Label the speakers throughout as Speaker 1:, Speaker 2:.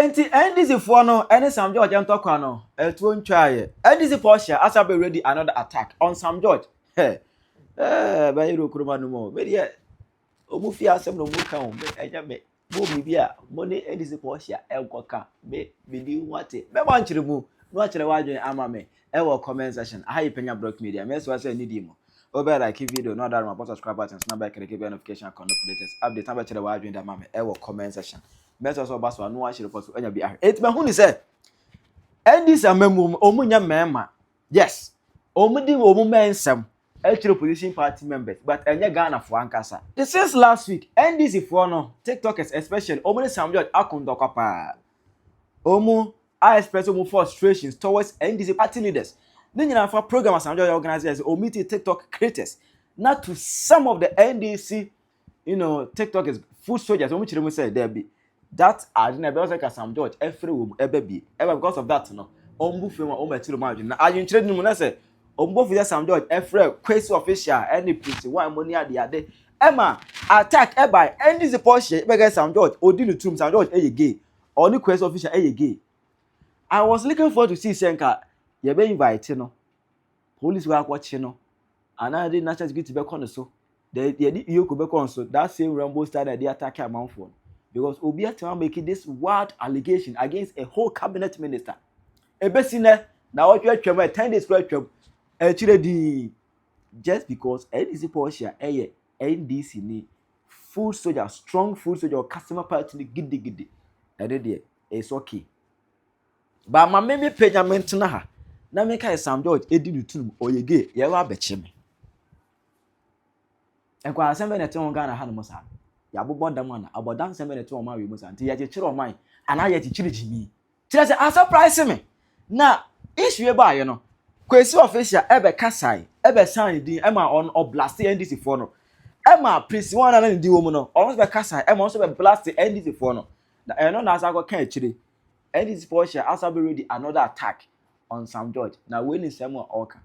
Speaker 1: enti NDC for no any Sam George and talk no it won't try NDC Portia as I be ready another attack on Sam George hey by you kuruma no more be there omufi asem no mu kan be eja me bo bibia money NDC Portia enkoka be di what be ban kire mu no akire wadwen ama me e wo comment section aha Penyah block media me so say need mo over like video no that my subscribe button snap back and give notification and connect latest update am akire wadwen da ma me e wo comment section me so baso no akire post anya bi ah it me hu ni say NDC amemu omunya mema yes omudi omu mensem actually opposition party members, but enya Ghana for ankasa. Since last week, NDC for no TikTokers especially, omu Sam George akundokwa pa. Omu I express omu frustrations towards NDC party leaders. Then you know for program Sam George organizers omiti TikTok creators, not to some of the NDC, TikTokers, food soldiers. Omu chiremu say there be that I didn't be like Sam George every be ever because of that no. Omu fema omu etiro margin. Na ayin trade ni mo say. Ombo for Sam George Efre quest official any prince one money at the ade Emma attack by NDC Portia be Sam George odi no tum Sam George gay or the quest official gay. I was looking forward to see Senka ye be invite no police were watching no and I did national security be kon so the you could be kon so that same Rambo style that they attack amount for because obi atema making this wild allegation against a whole cabinet minister ebesine na what you twem 10 days for twem just because NDC Portia NDC ni full soldier, strong full soldier or customer party ni giddy. It's okay. But my meme Penyah mention ha. Na me kai Sam George edi nutum oyege ye wa beche me. Ekwa asembe na te won Ghana ha no mo sa. Ya bobbo dam na abodan sembe na te won ma we mo sa. Nti ya je kire o man ana ya ti kire jimi. Kire say a surprise me. Na issue ba ye no. Kwesi official ebe kasai ebe sign din ema on blast NDC for no ema prisi one na ndi wo mu no almost be kasai ema also be blast NDC for no na eno na asa go kan akire NDC Portia asa be ready another attack on Sam George na we ni sem oka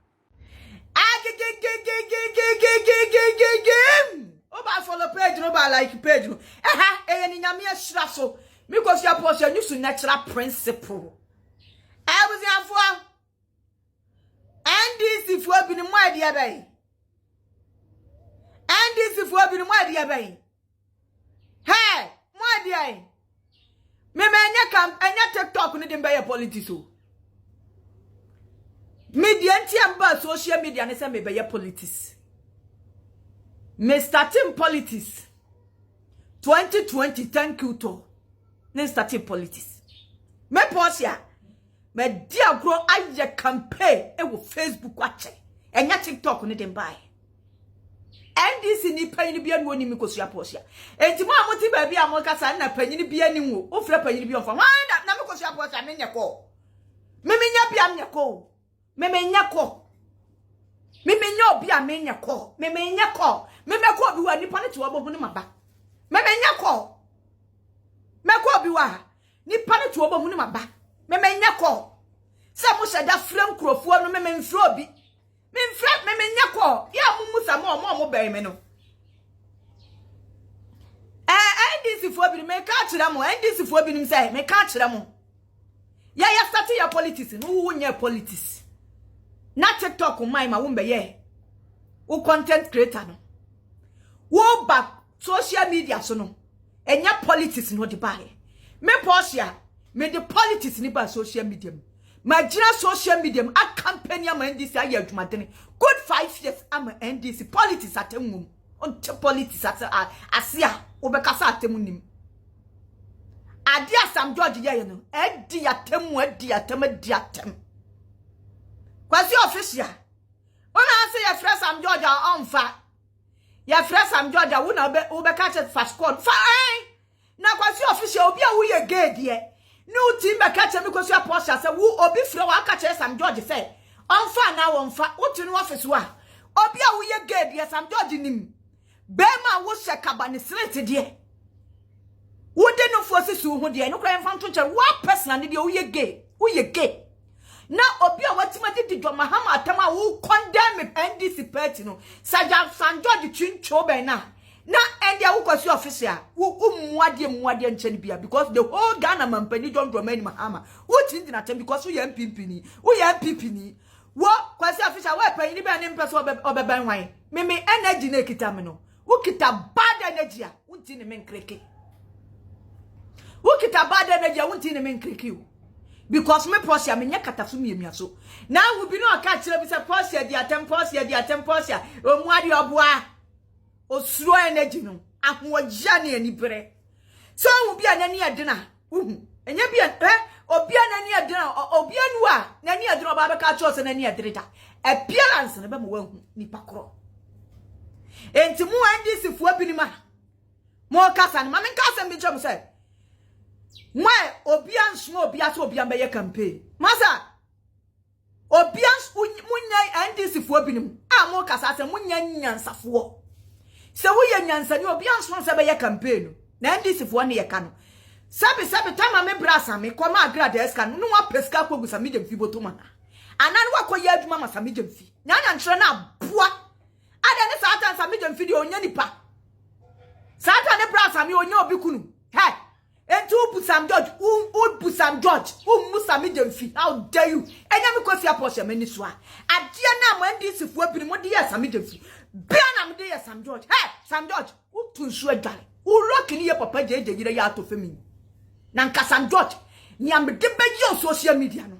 Speaker 2: o ba follow page no ba like page no ni nyame ahira so because your Portia use natural principle was afọ NDC for bi ni mo ade bay. NDC for bi ni mo ade bay. Hey, mo ade ai. Me enya TikTok ni dem bay politics o. Media ntiamba social media ne se me bay politics. Me starting politics 2020 thank you to. Ne starting politics. Me Portia me dia grow aye campaign e wo Facebook wache enya TikTok ne dem buy NDC ni panyin bia no ni mikosua Portia enti mo amoti ba bia mo kasa na panyin bia ni wo o fra panyin bia onfa wan na mikosua Portia me nyeko me nya bia nyeko me nyeko me nya bia me nyeko me nyeko me ko bi wa nipa ne tuwo bo ne maba me nyeko me ko bi wa nipa ne tuwo bo ne maba me nyeko se mo sheda frem krofo no me mfra obi me mfra me nyeko ya musa mo bere me no NDC fo bi me ka kire mo NDC fo bi nim say me ka kire mo ya start your politics no wo nya politics na TikTok mai ma wo mbeye wo content creator no wo back social media so no enya politics no de bae me Portia me the politics ni ba social media majira social media a campaign am NDC aye adwumadene good 5 years am NDC politics atemum on politics asia obekasa atemu nim ade Sam George ye no edi atem kwasi official ona say ya fresh Sam George onfa ya fresh Sam George wo na obeka chat fast squad fa na kwasi official obi a wo ye gay de no team be catch me kwasi Portia say wo obi frɛ wa catch Sam George say onfa na wonfa wo tu no office wa obi a wo ye gay de Sam George nim be ma wo hye kabane street de wo de no fosi su ho de no kra mfa nto che wa personal de wo ye gay na obi a watima di dwoma hama atama wo condemn NDC party no Sam George twincho be na na and ya ukwasi officer muade nchen bia because the whole Ghana man pani John Dramani Mahama uti ndi na tem because we MPP ni wo kwasi officer we pani bia ne mpeso obeban wan me energy na kita me no ukita bad energy a unti ne men kreke ukita bad energy a unti ne men kreke because me Portia me nya katafu miemia so na wo bi no aka kire bi se Portia di atem Portia o muade oboa osuro energy no ahoja ne ani bere so wo bia nani adena enya bia obia nani adena obia nu a nani adena ba beka cho se nani adereta appearance ne be mo wahu nipa kro enti mu NDC fu abinima mo kasa ne ma men kasa mi jom se mo obia nso obia so obia be campaign masa obia munya NDC fu abinim a mo kasa se munya nyansafo se wo ye nyansa ni obi anso se be ye campaign na NDC fo ne ye ka no sabe tama me brasa me kwa ma agrada eska no wa peska ko gusa Sammy Gyamfi botuma anan wa koye aduma ma Sammy Gyamfi nya ntre na boa ada ne satan Sammy Gyamfi di onya nipa satan ne brasa me onya obi kunu he enti u Sam George u Sam George mu Sammy Gyamfi how dare you enya me ko sia Portia mani so a ade na mo NDC fo bi mo de ye Sammy Gyamfi bia na mde ye Sam George hey Sam George utunsu adwale uroki ni ye papa jeje yire ya to femi na nka Sam George ni amde be ye social media no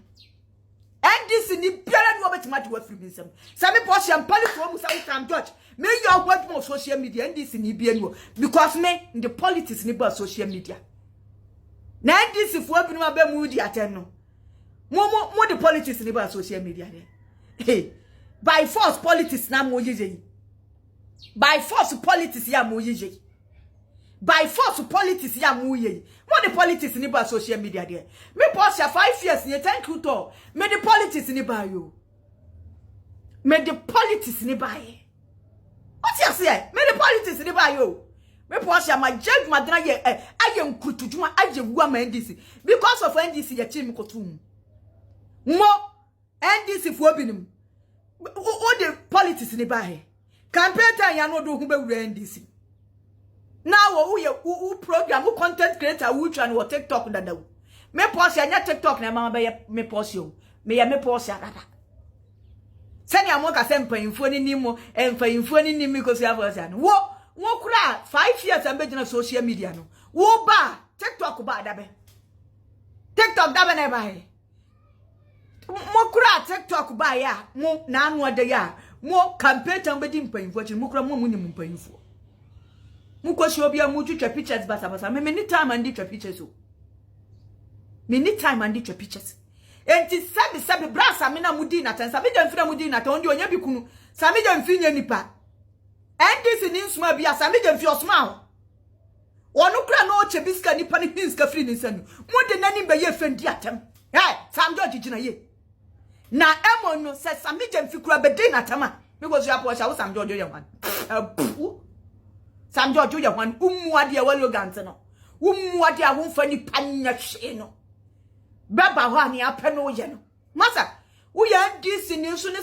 Speaker 2: NDC ni biara ni obetima de wafiri nsem Sammy Portia mpali fo mu Sam George me ye ogwa mo social media NDC ni bia ni because me in the politics ni ba social media na NDC fo bi no ba mu di aten no mo the politics ni ba social media de hey by force politics na mo yeje by force politics ya mo yeje by force politics ya mo yeje mo the politics ni ba social media there me Portia 5 years ni thank you to me the politics ni ba yo me the politics ni ba ye what you say me the politics ni ba yo me Portia ma judge madra ye aye nkutujuma aye wu ma NDC because of NDC ya chimi kotum mo NDC fo binim o the politics ni ba he campaign time ya no do hu be wura NDC now wo program wo content creator wo try no TikTok dada wo me Portia nya TikTok na mama be me Portia me Portia dada sani amoka se mpanfo ni nimo mpanfo ni nimi ko sia Portia no wo kura 5 years ambe jina social media no wo ba TikTok ba dabe TikTok dabe na ba he mo kura TikTok ba ya mo na anu ade ya mo campaign tambe di mpanfo chi mo kura mo ni mpanfo mo kwashi obi amu twetwa pictures basa me ni time and twetwa pictures o me ni time and twetwa pictures enti sabi brasa me na mudi na tan Sammy Gyamfi na mudi na tan ondi onya bikunu Sammy Gyamfi nya nipa NDC ni nsuma bia Sammy Gyamfi osuma ho wonu kura no oche biska nipa ni hinska free ni sanu mo de nani be ye fendi atem Sam George gina ye na emo no se Sammy Gyamfi kura be de na tama me go so Portia wo Sam George ye wan Sam George ye wan umuade e walo gante no umuade a wo fa ni panya hwe no baba ho ani apɛ no ye no masa wo ya NDC ni so ne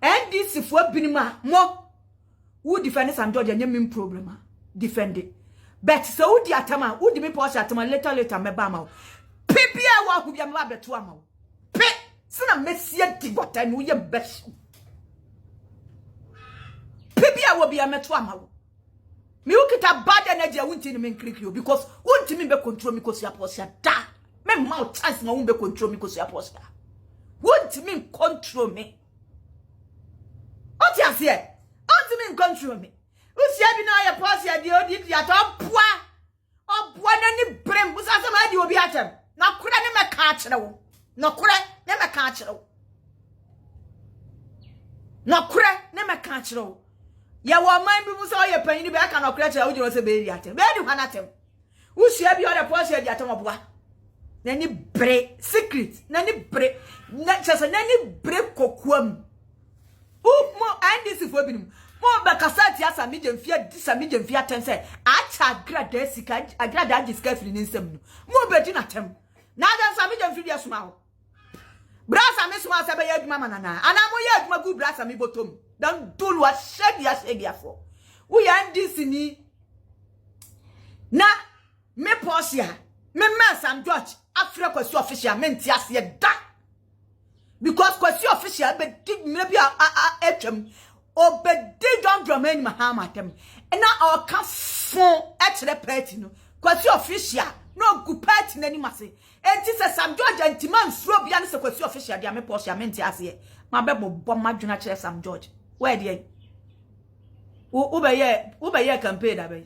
Speaker 2: NDC fo binima mo wo defend Sam George anya min problem defend it but so wo di atama wo di me Portia atama later me ba ma wo pipia wa hu bia me ba beto ama wo pe sina mesia di gota no ye best pipia wo bia meto ama wo me wo kita bad energy wonti ni me nkiriki yo because wonti me be control me kosia Portia da me mouth chance na won be control me kosia Portia wonti me control me oti ase wonti me control me usia bi na ya Portia di odi ato obwa na ni brem usase ma di obi atem na kura ne me ka akere wo na kura ne me ka akere wo na kura ne me ka akere wo ya wo man bi muso ye panyi bi aka na kura akere wo jiro se be ri atem be di hwana atem usia bi odi Portia di atem obwa na ni bre secret na ni bre na chese na ni bre kokuam mo NDC fo binim mo be kasati ya Sammy Gyamfi atem se acha agrada sika agrada agiska firi ni nsem no mo be di na tem na dan Sammy Gyamfi di asuma ho brasa me suma se be ya aduma manana ana mo ya aduma gu brasa me botom dan dulu a shedi ya fo wo ya NDC ni na me Portia me Sam George afre kwasi official me ntiase ye da because kwasi official be dig maybe atwam obedi John Dramani Mahamatem and now our can phone at the party no kwasi official no good party nani mase and this is Sam George and Timan throw beyond the kwasi official dia me Portia me ntiase ma bebo bom madwuna kire Sam George where dey Uber campaign that way.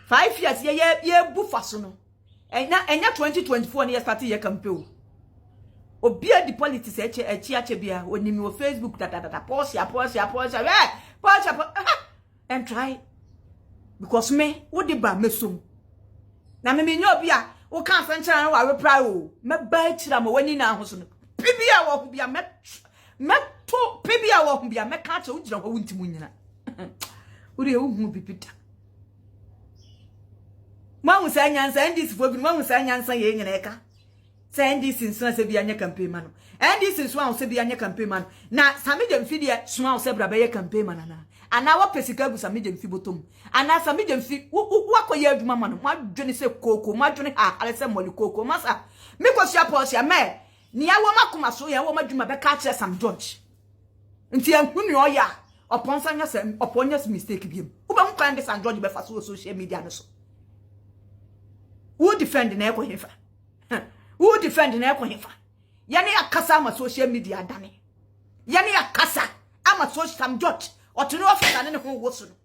Speaker 2: 5 years, ye bufaso no. Enya 2024 na start ye campaign. Obia the politics echi bia onimi wo Facebook Portia and try because me wo de ba mesom. Na me nyo bia wo kan sanche na wa reply o. Me ba chira ma wani na ahoso no. Bibia wo bia me to bibia wo bia me ka che wo gira ho wuntimu nyina. Uri hu bibita ma hu sa nyansa NDC fo bi ma hu sa nyansa ye nyina eka sa NDC nso se bi anya campaign ma no NDC nso a se bi anya campaign ma no na Sammy Gyamfi de so a se bra be ye campaign ma na ana wa pesika gu Sammy Gyamfi botom ana Sammy Gyamfi wakoye adwuma ma no ma dwene se koko ma dwene ale se moli koko masa me ko sia Portia me ni ya wo makoma so ya wo madwuma be ka kire Sam George nti anhunu oya upon your mistake biem ube mu kan de Sam George be fa social media no so who defend na ekwo hefa who defend na ekwo hefa yani akasa ama social media dane yani akasa ama social Sam George otuno officer ne ho wosu no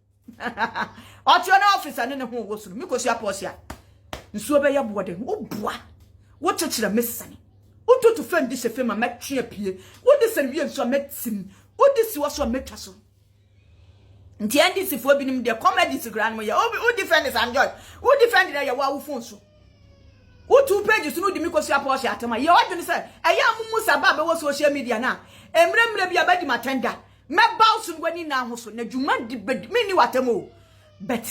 Speaker 2: otuno officer ne ho wosu no mikosi Portia nsuo be ye boode wo wo chechira mesane wo to defend this fema matwe apie wo de se wie nso metim wo de si wo so metwaso nti NDC fo binim de comedy sigram mo ya o defend Sam George o defend na ya wa wo phone so o 2 pages no di mikosi Portia atema ya wadwene se eya amumu saba be wo social media na emremre bia badi matenda me bounce ngwani na ahoso na dwuma di me ni watemo but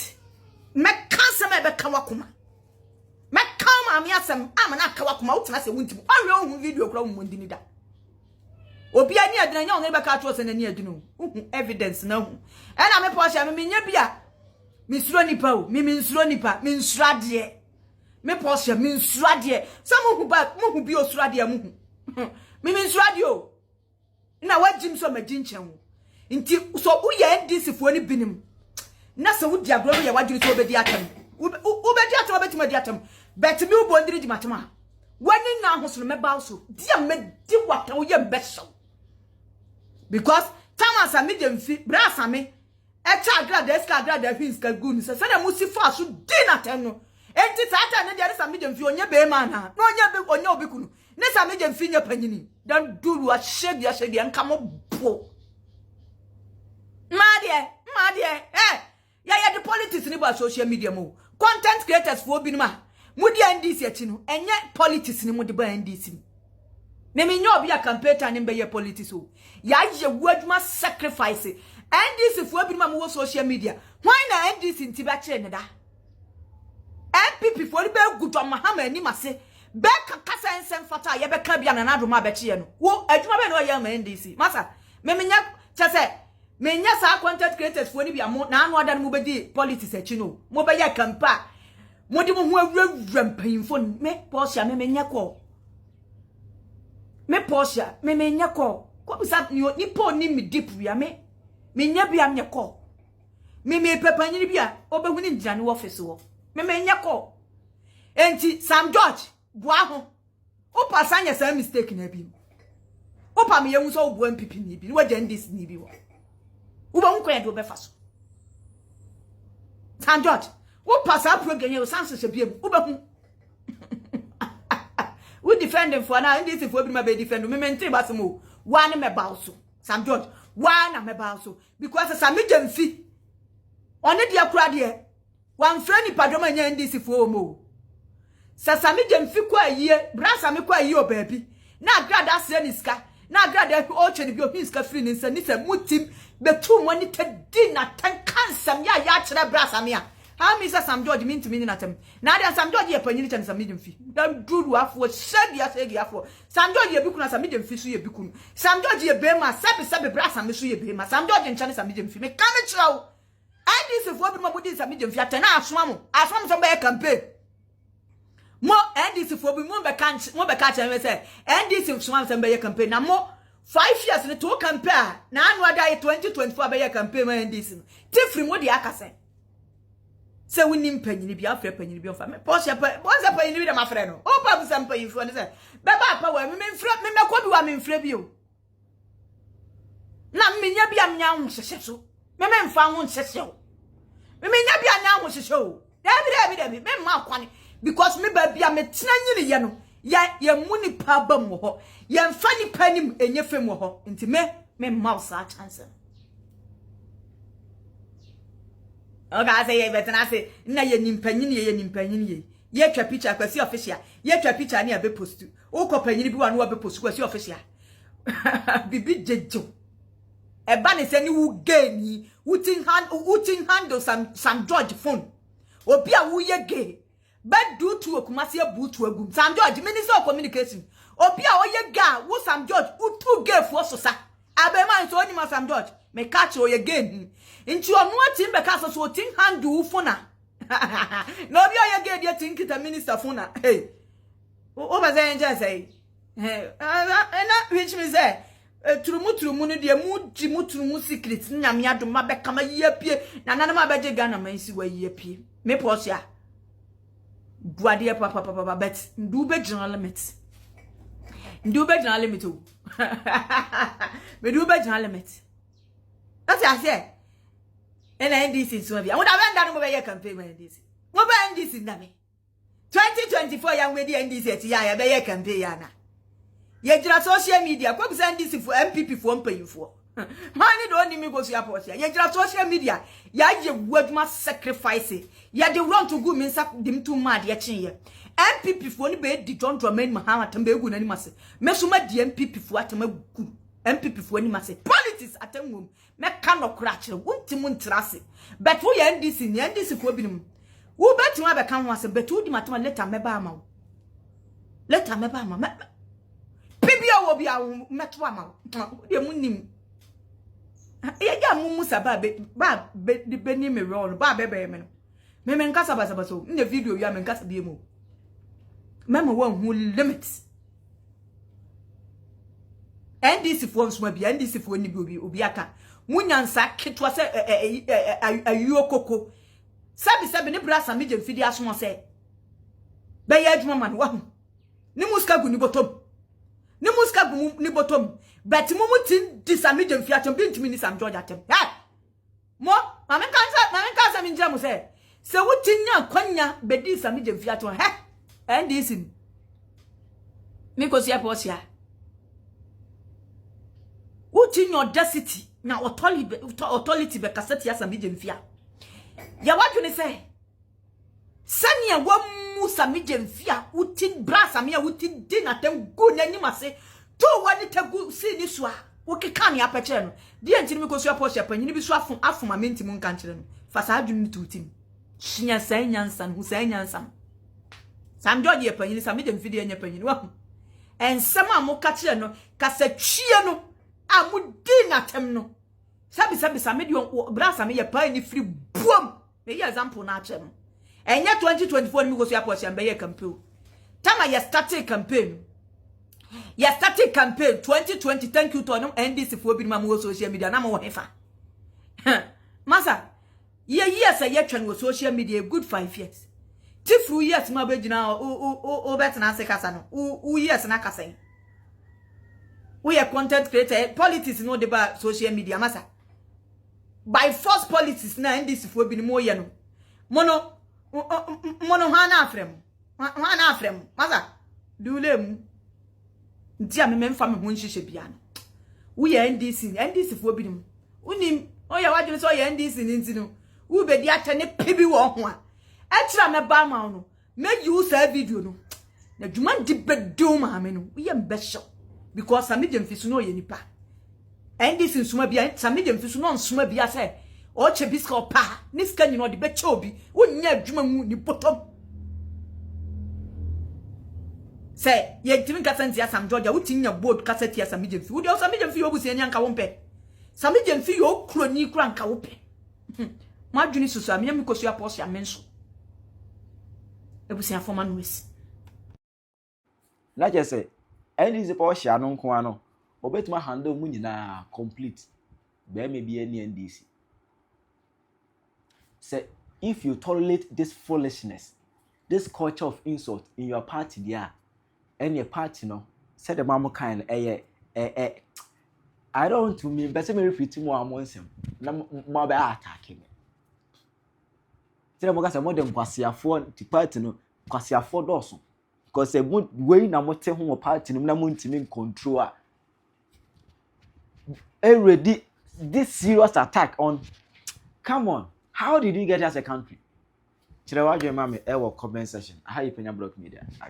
Speaker 2: me kanse me be ka wakoma me kan ma asem amana ka wakoma wo tena se wuntim awe ohun video kra wo ndini da obi ani adina nya onge be ka atwo se na ni adino evidence na hu ena me Portia me nya bia me suro nipa o me nsuro nipa me nsurade me Portia me nsurade samu hu ba mu hu bi osurade mu hu me nsurade o na wajim so magin chen nti so uye NDC fo ni binim na se wudi agro ya wajiri so obedi atam obedi atam obeti madi atam bet me ubondiri di matama wani na ahoso me ba so dia me di wata wo ye mbesho because Tama Sammy Gyamfi bra Sammy echa agrada eska agrada hinska gun se na musifo aso dina tenno enti tata ne dia Sammy Gyamfi onye be ma na onye obi kunu ne Sammy Gyamfi nya panyini dan duru a shege nka mo bo madie ya the politics ni ba social media mo content creators fo bi nima mudi NDC achi no enye politics ni mudi ba NDC me nyo obi a campaigner ni be ye politics o ya ye wadwuma sacrifice NDC fo bi nima mo social media why na NDC nti ba kire ne da MPP fo ni be gudo mahama ni mase be kaka ensem fata ye be ka bia na adoma be kire no wo adwuma be no ye ma NDC masa me nya chese me nya sa content creators fo ni bia mo na anu adan mo be di politics achi no mo be ye campaign mo di mo ho awura mpanyimfo me Portia me nya ko me Portia me nya ko bisa ni po ni mi deep ya me nya bia me ko me pepanyini bia obehu ni njira ni office wo me nya ko enti Sam George bua ho o pasa nya sa mistake na bi o pa me yehu so o bua MPP ni bi waje NDC ni bi wo wo ba nko ya do be faso Sam George wo pasa program ye o sanse se bi wo ba hu we defending for now NDC for bi ma be defend me maintain basimo one me bauso Sam George one me bauso because Sammy Gyamfi one dia kura de one friend padoma nya NDC for mo Sammy Gyamfi kwa yie bra Sammy kwa yie o baabi na agrada asre ni ska na agrada o cheni bi o hinska free ni nsa ni se mutim betu mo ni tedi na tan kansam ya kire bra Sammy a how me say Sam George mean to me na tem na dia Sam George ye panyini chen Sammy Gyamfi dan duru afo shegi afo Sam George ye bikunu Sammy Gyamfi so ye bikunu Sam George ye bema sabe bra Sammy so ye bema Sam George nchane Sammy Gyamfi me kan chirawo NDC for bi mo budi Sammy Gyamfi atena asoma so be campaign mo NDC for bi mo be catch me say NDC so be campaign na mo 5 years ne to campaign na anu ada 2024 be campaign ma NDC tifri mo di akase se woni mpanyini bi afre panyini bi ofa me Portia panyini bi dem afre no o pa bu sam panyini fo ne se be ba pa wa me mfre me ko bi wa me mfre bi o na menya bi amnya ho hyehye so me mfa ho hyehye o me menya bi anya ho hyehye o David me ma kwane because me ba bi a me tena nyine ye no ye muni pa ba mo ho ye mfa ni panim enye fem ho nti me ma sa chance oga say ye better na say na ye nimpanyini ye twa picture kwasi official ye twa picture na be post o ko panyini bi wa no be post kwasi official bibi jejo e ba ne se ni wu gay wutin handle some George phone obi a wu ye gay be do to okumase abu to agum Sam George minister of communication obi a o ye ga wo Sam George utu gay fo so sa abema so onima Sam George me catch o ye gay nti onu atim be ka so tin handle phone na no bi o ye gay dey think the minister phone na hey o ba say nje say na which me say turumu no de mu turumu secret nyame adoma be kama yepie na nanama beje Ghana man si wa yepie me Portia buade papa bet ndu be general limit o me do be general limit that's I say NDC so bia woda be nda no be ye campaign NDC wo be NDC nda me 2024 ya we di NDC ati ya be ye campaign ya na ye jira social media kwa bisa NDC for MPP for mpayifo mani do ni mi go so Portia ye jira social media ya ye waduma sacrifice ya de run to go me nsa dim too mad ye chen ye MPP for ni be di John Dramani Mahama tambe egu na ni mase mesuma di MPP for atama gu MPP for ni mase politics atamwom me ka no kra kire wontimu ntrase but wo ye NDC for binim wo betima be kan ho ase but wo di matama later meba ama bibia wo bia meto ama de munim ya mumu saba be ni me roll ba be me no me nkasa ba so na video ya me nkasa bi mu mama wo hu limits NDC for nsuma bi NDC for ni bi obi aka munyansa ketwa se ayuokoko sabi ni bra Sammy Gyamfi di aso se be ya adwuma man wa hu ni muska gu ni bottom but mumutin di Sammy Gyamfi atem bintimi ni Sam George atem mo mame kansa mi njira mo se wutinya kwanya bedi Sammy Gyamfi atem NDC mi ko sia Portia wutinya audacity na authority be kaseti ya Sammy Gyamfi ya wadu ni se sania wa Sammy Gyamfi utin bra Sammy utin din atem go n'anim ase to wani tagu si ni so a wokeka ne apeche no de ntini mi ko so Portia panyini bi so afoma menti mu nka nkire no fa sa adwunu tutim shinya san nyansan hu san nyansan Sam George ye panyini Sammy Gyamfi de anya panyini wa ensem a mo ka kire no kasatwie no a mo din atem no sabi Sammy de bra Sammy ye panyini free boom me ye example na ache no enya 2024 ni mi go so Portia mbe ye campaign tama ye started campaign 2020 thank you to no NDC for bi ma mo social media na mo hefa masa ye years ye twen wo social media good 5 years tifru years ma be gina o bet na se kasa no u years na kasa we are content creator politics no de ba social media masa by force politics na NDC for bi mo ye no mono hana afrem masa dulem ntia me mfa me ho nhihye bia no wo ye NDC fo binim unim o ye wadwene so ye NDC nti no wo be di atene pebi wo ho a ekira me ba ma no me use a video no na dwuma di bedo ma me no wo ye mbehyo because Sammy Gyamfi so no ye nipa NDC nsuma bia Sammy Gyamfi so no nsuma bia se o che biska opa ni ska nyino de beche obi wo nya dwuma mu ni bottom say ye timi kasenti ya Sam George utinya board kaseti ya Sammy Gyamfi wo de Sammy Gyamfi obusi anya nka wo mpe Sammy Gyamfi yo kroni kura nka wo pe Madwini susu amenya mikosu Portia menso. Ebusia forma noise.
Speaker 1: Na just say NDC Portia no nko ano. Obetuma handle mu nyina complete. Be maybe any NDC. Say if you tolerate this foolishness, this culture of insult in your party there, and your party no, say the mama kind I don't want to mean better me repeat more amongst him. Na more be attacking. Say the mama say more than kwasiafo ti party no, kwasiafo doso. Because a good way na mote ho party no na mo ntimi control. Already this serious attack on, come on, how did you get as a country? Chirawa Jemame, comment section. How you Penyah Block Media.